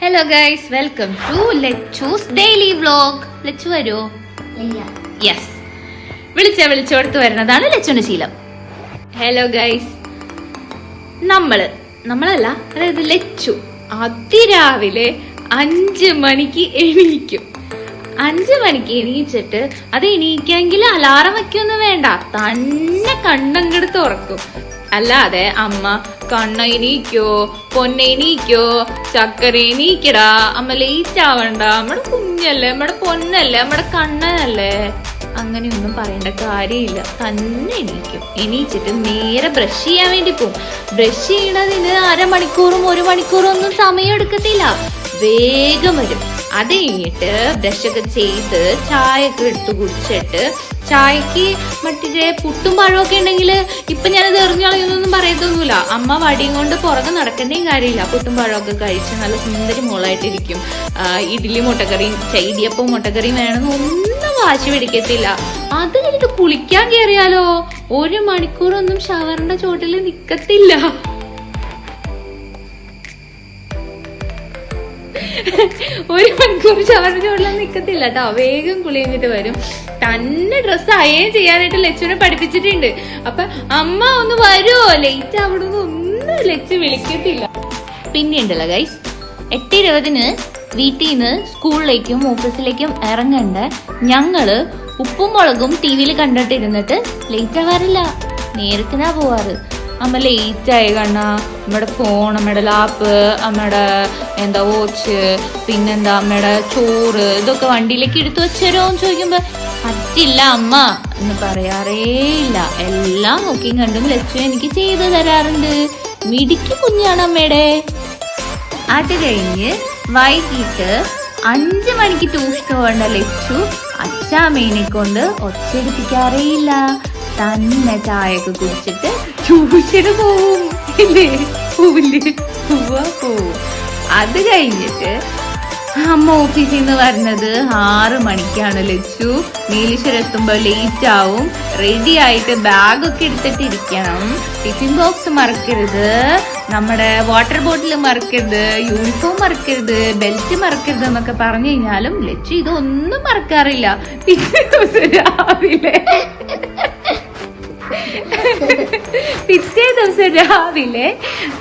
Hello guys, welcome to Lechu's daily vlog. Lechu വരുമോ? Yes, വിളിച്ചോടത്ത് വരുന്നതാണ് ലെച്ചുവിന്റെ ശീലം. ഹലോ ഗൈസ്, നമ്മളല്ല, അതായത് ലെച്ചു അതിരാവിലെ 5 മണിക്ക് എണീക്കും. 5 മണിക്ക് എണീച്ചിട്ട് അത് എണീക്കെങ്കിൽ അലാറം വയ്ക്കൊന്നും വേണ്ട, തന്നെ കണ്ണങ്ങട് തുറക്കും. അല്ലാതെ അമ്മ കണ്ണ എണീക്കോ, പൊന്ന എണീക്കോ, ചക്കര എണീക്കടാ, അമ്മ ലേറ്റ് ആവണ്ട, നമ്മുടെ കുഞ്ഞല്ലേ, നമ്മുടെ പൊന്നല്ലേ, നമ്മുടെ കണ്ണനല്ലേ, അങ്ങനെയൊന്നും പറയേണ്ട കാര്യമില്ല. തന്നെ എണീക്കും. എണീച്ചിട്ട് നേരെ ബ്രഷ് ചെയ്യാൻ വേണ്ടി പോകും. ബ്രഷ് ചെയ്യണതിന് 1/2 മണിക്കൂറും 1 മണിക്കൂറും ഒന്നും സമയം എടുക്കത്തില്ല, വേഗം വരും. അത് കഴിഞ്ഞിട്ട് ബ്രഷൊക്കെ ചെയ്ത് ചായ ഒക്കെ എടുത്ത് കുടിച്ചിട്ട്, ചായക്ക് മറ്റേ പുട്ടും പഴമൊക്കെ ഉണ്ടെങ്കിൽ ഇപ്പൊ ഞാനത് എറിഞ്ഞളയൊന്നും പറയത്തൊന്നുമില്ല. അമ്മ വടിയും കൊണ്ട് പുറകെ നടക്കേണ്ടയും കാര്യമില്ല. പുട്ടും പഴമൊക്കെ കഴിച്ച് നല്ല സുന്ദരി മോളായിട്ടിരിക്കും. ഇഡ്ഡലി മുട്ടക്കറിയും ഇടിയപ്പവും മുട്ടക്കറിയും വേണമെന്ന് ഒന്നും വാശി പിടിക്കത്തില്ല. അത് കഴിഞ്ഞിട്ട് കുളിക്കാൻ കയറിയാലോ 1 മണിക്കൂറൊന്നും ഷവറിന്റെ ചോട്ടിൽ നിക്കത്തില്ല. 1 മണിക്കൂർ ഷവറിന്റെ ചോട്ടിലൊന്നും നിക്കത്തില്ല കേട്ടോ. വേഗം കുളി കഴിഞ്ഞിട്ട് വരും. തന്നെ ഡ്രസ്സ് അയൺ ചെയ്യാനായിട്ട് ലെച്ചുവിനെ പഠിപ്പിച്ചിട്ടുണ്ട്. അപ്പൊ അമ്മ ഒന്ന് വരുമോ, ലേറ്റ് ആവണമെന്ന് ഒന്നും ലെച്ചു വിളിക്കത്തില്ല. പിന്നെ ഉണ്ടല്ലോ ഗൈസ്, 8:20 വീട്ടിൽ നിന്ന് സ്കൂളിലേക്കും ഓഫീസിലേക്കും ഇറങ്ങണ്ട ഞങ്ങള് ഉപ്പും മുളകും ടിവിയിൽ കണ്ടിട്ടിരുന്നിട്ട് ലേറ്റ് ആവാറില്ല, നേരത്തിനാ പോവാറ്. അമ്മ ലേറ്റ് ആയി കണ്ണ അമ്മയുടെ ഫോൺ, അമ്മയുടെ ലാപ്പ്, അമ്മയുടെ വാച്ച്, പിന്നെന്താ അമ്മയുടെ ചോറ്, ഇതൊക്കെ വണ്ടിയിലേക്ക് എടുത്തു വെച്ചരോന്ന് ചോദിക്കുമ്പോ പറ്റില്ല അമ്മ എന്ന് പറയാറേ ഇല്ല. എല്ലാം നോക്കിയും കണ്ടും ലച്ചു എനിക്ക് ചെയ്തു തരാറുണ്ട്. മിടുക്കി കുഞ്ഞാണ് അമ്മയുടെ. അത് കഴിഞ്ഞ് വൈകിട്ട് 5 മണിക്ക് ട്യൂഷൻ പോകേണ്ട ലച്ചു അച്ഛാമ്മേനെ കൊണ്ട് ഒച്ചെടുപ്പിക്കാറേയില്ല. തന്നെ ചായയൊക്കെ കുടിച്ചിട്ട് ട്യൂഷന് പോവും. ഇല്ലേ, പോവും. അത് കഴിഞ്ഞിട്ട് അമ്മ ഓഫീസിൽ നിന്ന് വരുന്നത് 6 മണിക്കാണ്. ലച്ചു നീലീശ്വരം എത്തുമ്പോൾ ലേറ്റ് ആവും. റെഡി ആയിട്ട് ബാഗൊക്കെ എടുത്തിട്ടിരിക്കണം. ടിഫിൻ ബോക്സ് മറക്കരുത്, നമ്മുടെ വാട്ടർ ബോട്ടിൽ മറക്കരുത്, യൂണിഫോം മറക്കരുത്, ബെൽറ്റ് മറക്കരുത് എന്നൊക്കെ പറഞ്ഞു കഴിഞ്ഞാലും ലച്ചു ഇതൊന്നും മറക്കാറില്ല. പിറ്റേ ദിവസം രാവിലെ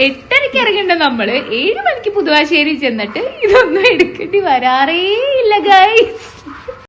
8:30 ഇറങ്ങേണ്ട നമ്മള് 7 മണിക്ക് പുതുവാശ്ശേരി ചെന്നിട്ട് ഇതൊന്നും എടുക്കേണ്ടി വരാറേ ഇല്ല ഗൈസ്.